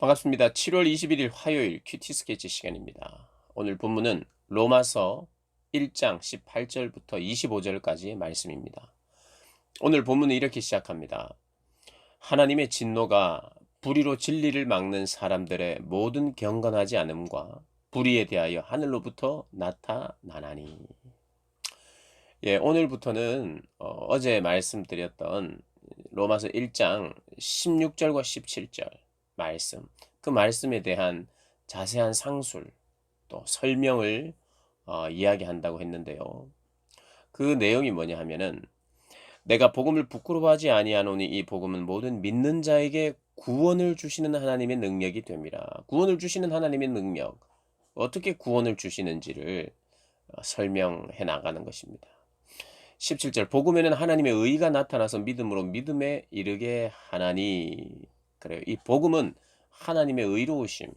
반갑습니다. 7월 21일 화요일 큐티 스케치 시간입니다. 오늘 본문은 로마서 1장 18절부터 25절까지의 말씀입니다. 오늘 본문은 이렇게 시작합니다. 하나님의 진노가 불의로 진리를 막는 사람들의 모든 경건하지 않음과 불의에 대하여 하늘로부터 나타나나니. 오늘부터는 어제 말씀드렸던 로마서 1장 16절과 17절 말씀, 그 말씀에 대한 자세한 상술 또 설명을 이야기한다고 했는데요. 그 내용이 뭐냐 하면은 내가 복음을 부끄러워하지 아니하노니 이 복음은 모든 믿는 자에게 구원을 주시는 하나님의 능력이 됨이라. 구원을 주시는 하나님의 능력, 어떻게 구원을 주시는지를 설명해 나가는 것입니다. 17절 복음에는 하나님의 의가 나타나서 믿음으로 믿음에 이르게 하나니. 그래요. 이 복음은 하나님의 의로우심,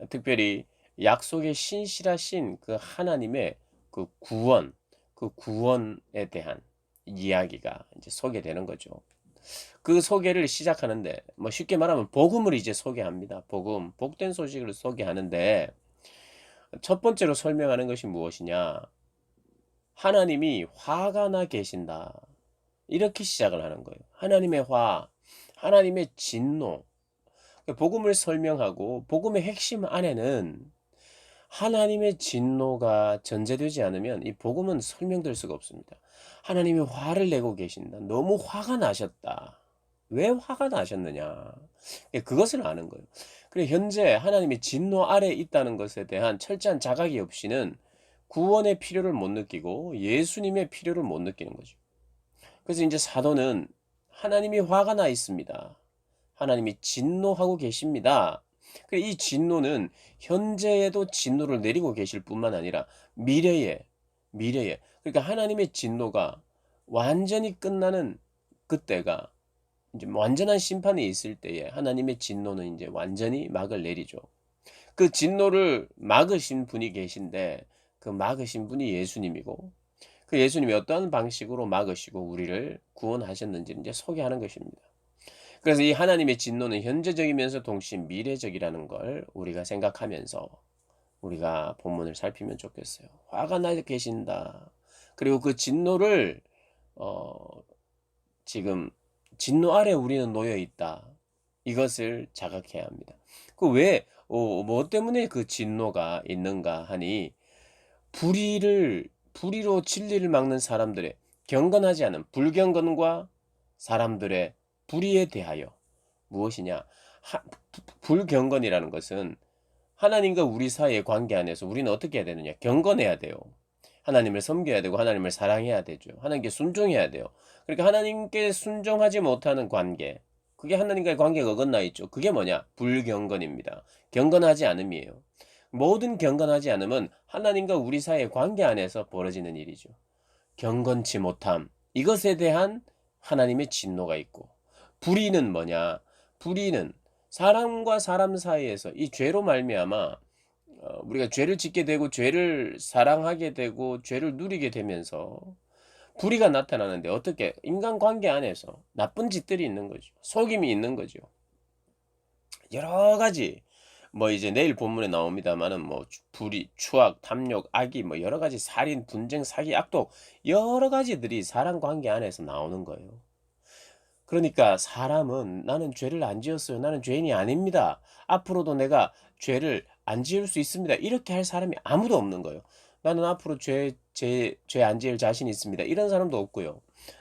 특별히 약속의 신실하신 그 하나님의 그 구원, 그 구원에 대한 이야기가 이제 소개되는 거죠. 그 소개를 시작하는데 뭐 쉽게 말하면 복음을 이제 소개합니다. 복음, 복된 소식을 소개하는데 첫 번째로 설명하는 것이 무엇이냐? 하나님이 화가 나 계신다. 이렇게 시작을 하는 거예요. 하나님의 화, 하나님의 진노. 복음을 설명하고 복음의 핵심 안에는 하나님의 진노가 전제되지 않으면 이 복음은 설명될 수가 없습니다. 하나님이 화를 내고 계신다. 너무 화가 나셨다. 왜 화가 나셨느냐? 그것을 아는 거예요. 그래 현재 하나님의 진노 아래 있다는 것에 대한 철저한 자각이 없이는 구원의 필요를 못 느끼고 예수님의 필요를 못 느끼는 거죠. 그래서 이제 사도는 하나님이 화가 나 있습니다. 하나님이 진노하고 계십니다. 이 진노는 현재에도 진노를 내리고 계실 뿐만 아니라 미래에 그러니까 하나님의 진노가 완전히 끝나는 그때가 이제 완전한 심판이 있을 때에 하나님의 진노는 이제 완전히 막을 내리죠. 그 진노를 막으신 분이 계신데 그 막으신 분이 예수님이고 그 예수님이 어떠한 방식으로 막으시고 우리를 구원하셨는지를 이제 소개하는 것입니다. 그래서 이 하나님의 진노는 현재적이면서 동시에 미래적이라는 걸 우리가 생각하면서 우리가 본문을 살피면 좋겠어요. 화가 나 계신다. 그리고 그 진노를 어 지금 진노 아래 우리는 놓여 있다. 이것을 자각해야 합니다. 그 왜 뭐 때문에 그 진노가 있는가 하니 불의로 진리를 막는 사람들의 경건하지 않은 불경건과 사람들의 불의에 대하여 무엇이냐? 불경건이라는 것은 하나님과 우리 사이의 관계 안에서 우리는 어떻게 해야 되느냐? 경건해야 돼요. 하나님을 섬겨야 되고 하나님을 사랑해야 되죠. 하나님께 순종해야 돼요. 그러니까 하나님께 순종하지 못하는 관계, 그게 하나님과의 관계가 어긋나 있죠. 그게 뭐냐? 불경건입니다. 경건하지 않음이에요. 모든 경건하지 않음은 하나님과 우리 사이의 관계 안에서 벌어지는 일이죠. 경건치 못함, 이것에 대한 하나님의 진노가 있고, 불의는 뭐냐? 불의는 사람과 사람 사이에서 이 죄로 말미암아 우리가 죄를 짓게 되고 죄를 사랑하게 되고 죄를 누리게 되면서 불의가 나타나는데 어떻게 인간관계 안에서 나쁜 짓들이 있는 거죠. 속임이 있는 거죠. 여러 가지 뭐 이제 내일 본문에 나옵니다마는 뭐 불의, 추악, 탐욕, 악의 뭐 여러 가지 살인, 분쟁, 사기, 악독 여러 가지들이 사람 관계 안에서 나오는 거예요. 그러니까 사람은 '나는 죄를 안 지었어요. 나는 죄인이 아닙니다. 앞으로도 내가 죄를 안 지을 수 있습니다.' 이렇게 할 사람이 아무도 없는 거예요. '나는 앞으로 죄 안 지을 자신이 있습니다.' 이런 사람도 없고요.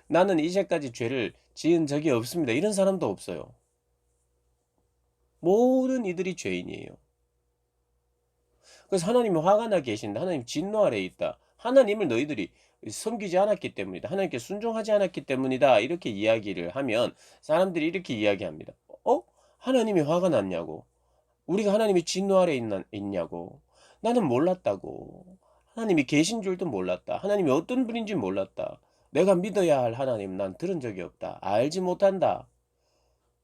'나는 이제까지 죄를 지은 적이 없습니다.' 이런 사람도 없어요. 모든 이들이 죄인이에요. 그래서 하나님이 화가 나 계신다. 하나님 진노 아래에 있다. 하나님을 너희들이 섬기지 않았기 때문이다. 하나님께 순종하지 않았기 때문이다. 이렇게 이야기를 하면 사람들이 이렇게 이야기합니다. 하나님이 화가 났냐고. 우리가 하나님이 진노 아래에 있냐고. 나는 몰랐다고. 하나님이 계신 줄도 몰랐다. 하나님이 어떤 분인지 몰랐다. 내가 믿어야 할 하나님 난 들은 적이 없다. 알지 못한다.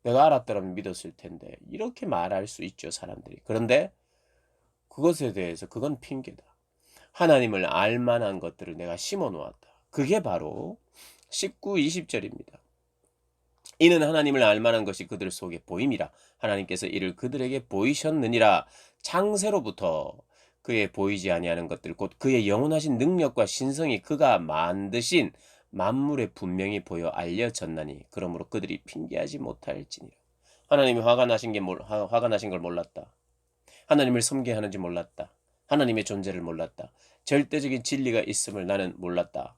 내가 알았더라면 믿었을 텐데. 이렇게 말할 수 있죠, 사람들이. 그런데 그것에 대해서 그건 핑계다. 하나님을 알 만한 것들을 내가 심어 놓았다. 그게 바로 19, 20절입니다. 이는 하나님을 알 만한 것이 그들 속에 보임이라. 하나님께서 이를 그들에게 보이셨느니라. 창세로부터 그의 보이지 아니하는 것들 곧 그의 영원하신 능력과 신성이 그가 만드신 만물에 분명히 보여 알려졌나니 그러므로 그들이 핑계하지 못할지니라. 하나님이 화가 나신 걸 몰랐다. 하나님을 섬겨야 하는지 몰랐다. 하나님의 존재를 몰랐다. 절대적인 진리가 있음을 나는 몰랐다.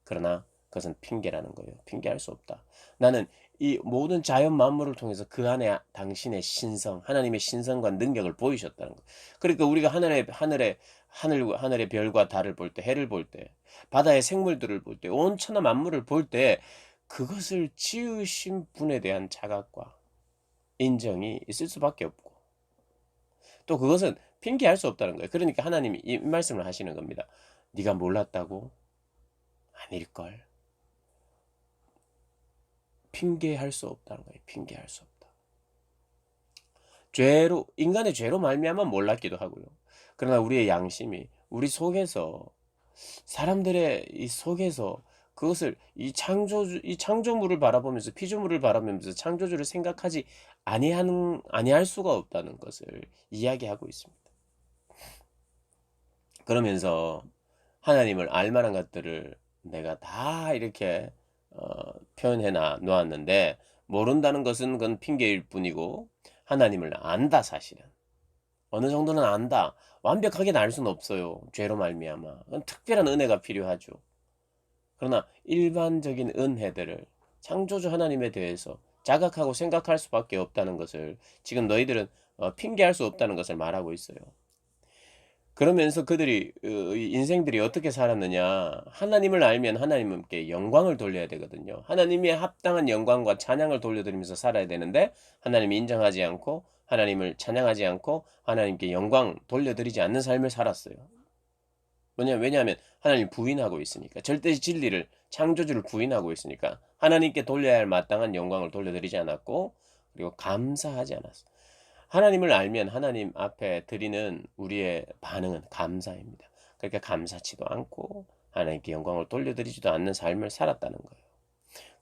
그러나 그것은 핑계라는 거예요. 핑계할 수 없다. 나는 이 모든 자연 만물을 통해서 그 안에 당신의 신성, 하나님의 신성과 능력을 보이셨다는 거예요. 그러니까 우리가 하늘의 별과 달을 볼 때, 해를 볼 때, 바다의 생물들을 볼 때, 온 천하 만물을 볼 때 그것을 지으신 분에 대한 자각과 인정이 있을 수밖에 없고 또 그것은 핑계할 수 없다는 거예요. 그러니까 하나님이 이 말씀을 하시는 겁니다. 네가 몰랐다고? 아닐걸. 핑계할 수 없다는 거예요. 핑계할 수 없다. 인간의 죄로 말미암아 몰랐기도 하고요. 그러나 우리의 양심이 우리 속에서 사람들의 이 속에서 그것을 이 창조물을 바라보면서 피조물을 바라보면서 창조주를 생각하지 아니할 수가 없다는 것을 이야기하고 있습니다. 그러면서 하나님을 알 만한 것들을 내가 다 이렇게 표현해 놓았는데 모른다는 것은 그건 핑계일 뿐이고 하나님을 안다 사실은. 어느 정도는 안다. 완벽하게 알 수는 없어요. 죄로 말미암아. 그건 특별한 은혜가 필요하죠. 그러나 일반적인 은혜들을 창조주 하나님에 대해서 자각하고 생각할 수밖에 없다는 것을 지금 너희들은 핑계할 수 없다는 것을 말하고 있어요. 그러면서 그들이 이 인생들이 어떻게 살았느냐. 하나님을 알면 하나님께 영광을 돌려야 되거든요. 하나님의 합당한 영광과 찬양을 돌려드리면서 살아야 되는데 하나님이 인정하지 않고 하나님을 찬양하지 않고 하나님께 영광 돌려드리지 않는 삶을 살았어요. 왜냐하면 하나님 부인하고 있으니까. 절대 진리를 창조주를 부인하고 있으니까 하나님께 돌려야 할 마땅한 영광을 돌려드리지 않았고 그리고 감사하지 않았어. 하나님을 알면 하나님 앞에 드리는 우리의 반응은 감사입니다. 그러니까 감사치도 않고 하나님께 영광을 돌려드리지도 않는 삶을 살았다는 거예요.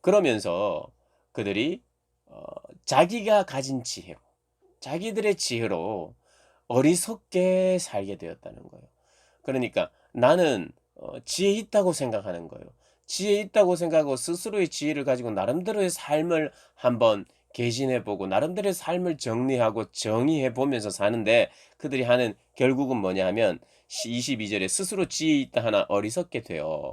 그러면서 그들이 어, 자기가 가진 지혜로 자기들의 지혜로 어리석게 살게 되었다는 거예요. 그러니까 나는 지혜 있다고 생각하는 거예요. 지혜 있다고 생각하고 스스로의 지혜를 가지고 나름대로의 삶을 한번 개진해 보고 나름대로의 삶을 정리하고 정의해 보면서 사는데 그들이 하는 결국은 뭐냐 하면 22절에 스스로 지혜 있다 하나 어리석게 되어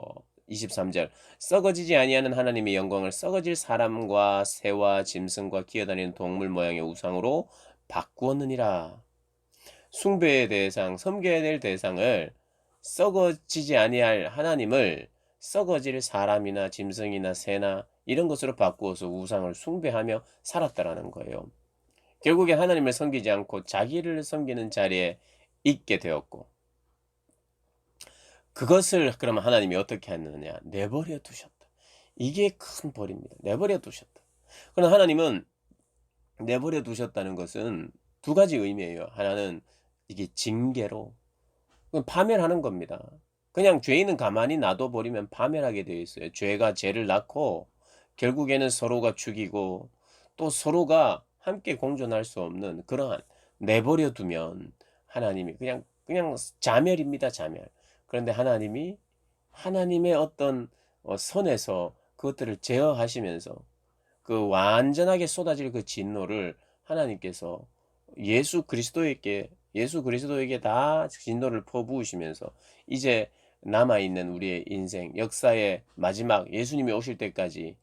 23절 썩어지지 아니하는 하나님의 영광을 썩어질 사람과 새와 짐승과 기어다니는 동물 모양의 우상으로 바꾸었느니라. 숭배의 대상, 섬겨야 될 대상을 썩어지지 아니할 하나님을 썩어질 사람이나 짐승이나 새나 이런 것으로 바꾸어서 우상을 숭배하며 살았다라는 거예요. 결국에 하나님을 섬기지 않고 자기를 섬기는 자리에 있게 되었고 그것을 그러면 하나님이 어떻게 했느냐? 내버려 두셨다. 이게 큰 벌입니다. 내버려 두셨다. 그러나 하나님은 내버려 두셨다는 것은 두 가지 의미예요. 하나는 이게 징계로 파멸하는 겁니다. 그냥 죄인은 가만히 놔둬 버리면 파멸하게 되어 있어요. 죄가 죄를 낳고 결국에는 서로가 죽이고 또 서로가 함께 공존할 수 없는 그러한 내버려 두면 하나님이 그냥 자멸입니다, 자멸. 그런데 하나님이 하나님의 어떤 선에서 그것들을 제어하시면서 그 완전하게 쏟아질 그 진노를 하나님께서 예수 그리스도에게 다 진노를 퍼부으시면서 이제 남아 있는 우리의 인생 역사의 마지막 예수님이 오실 때까지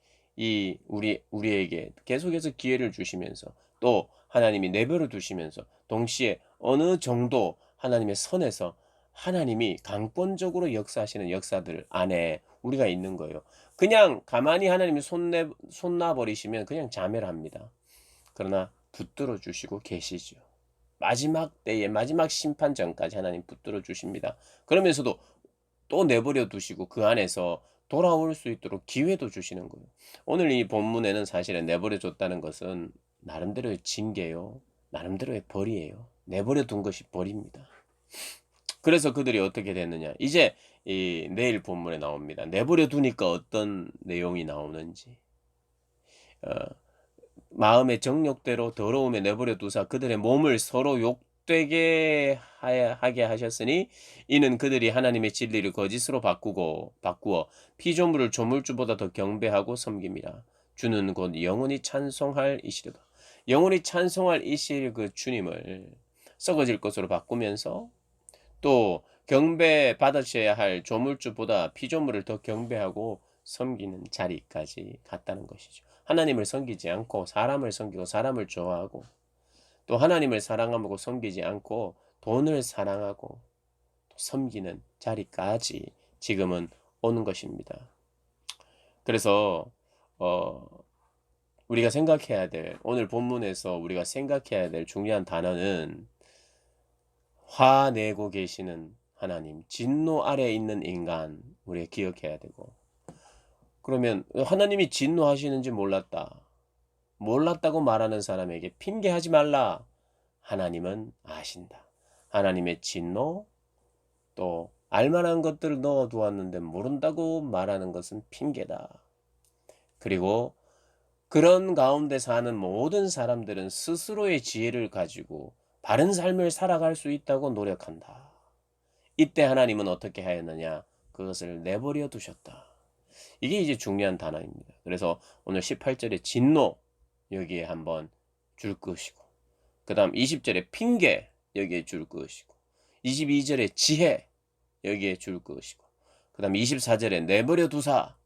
우리에게 계속해서 기회를 주시면서 또 하나님이 내버려 두시면서 동시에 어느 정도 하나님의 선에서 하나님이 강권적으로 역사하시는 역사들 안에 우리가 있는 거예요. 그냥 가만히 하나님이 손 놔 버리시면 그냥 자멸합니다. 그러나 붙들어 주시고 계시죠. 마지막 때에 마지막 심판 전까지 하나님 붙들어 주십니다. 그러면서도 또 내버려 두시고 그 안에서 돌아올 수 있도록 기회도 주시는 거예요. 오늘 이 본문에는 사실은 내버려 뒀다는 것은 나름대로의 징계요. 나름대로의 벌이에요. 내버려 둔 것이 벌입니다. 그래서 그들이 어떻게 됐느냐. 이제 이 내일 본문에 나옵니다. 내버려 두니까 어떤 내용이 나오는지. 어 마음의 정욕대로 더러움에 내버려 두사 그들의 몸을 서로 욕되게 하게 하셨으니 이는 그들이 하나님의 진리를 거짓으로 바꾸어 피조물을 조물주보다 더 경배하고 섬깁니다. 주는 곧 영원히 찬송할 이시로다. 영원히 찬송할 이실 그 주님을 썩어질 것으로 바꾸면서 또 경배 받으셔야 할 조물주보다 피조물을 더 경배하고 섬기는 자리까지 갔다는 것이죠. 하나님을 섬기지 않고 사람을 섬기고 사람을 좋아하고 또 하나님을 사랑하고 섬기지 않고 돈을 사랑하고 또 섬기는 자리까지 지금은 오는 것입니다. 그래서 어 우리가 생각해야 될 오늘 본문에서 우리가 생각해야 될 중요한 단어는 화내고 계시는 하나님, 진노 아래에 있는 인간 우리가 기억해야 되고 그러면 하나님이 진노하시는지 몰랐다. 몰랐다고 말하는 사람에게 핑계하지 말라. 하나님은 아신다. 하나님의 진노 또 알만한 것들을 넣어두었는데 모른다고 말하는 것은 핑계다. 그리고 그런 가운데 사는 모든 사람들은 스스로의 지혜를 가지고 바른 삶을 살아갈 수 있다고 노력한다. 이때 하나님은 어떻게 하였느냐? 그것을 내버려 두셨다. 이게 이제 중요한 단어입니다. 그래서 오늘 18절에 진노 여기에 한번 줄 것이고 그 다음 20절에 핑계 여기에 줄 것이고 22절에 지혜 여기에 줄 것이고 그 다음 24절에 내버려 두사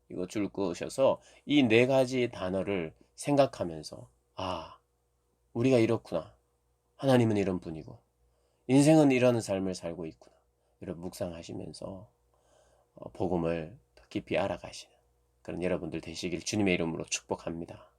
이거 줄 것이어서 이 네 가지 단어를 생각하면서 아 우리가 이렇구나. 하나님은 이런 분이고 인생은 이런 삶을 살고 있구나. 이런 묵상하시면서 복음을 더 깊이 알아가시는 그런 여러분들 되시길 주님의 이름으로 축복합니다.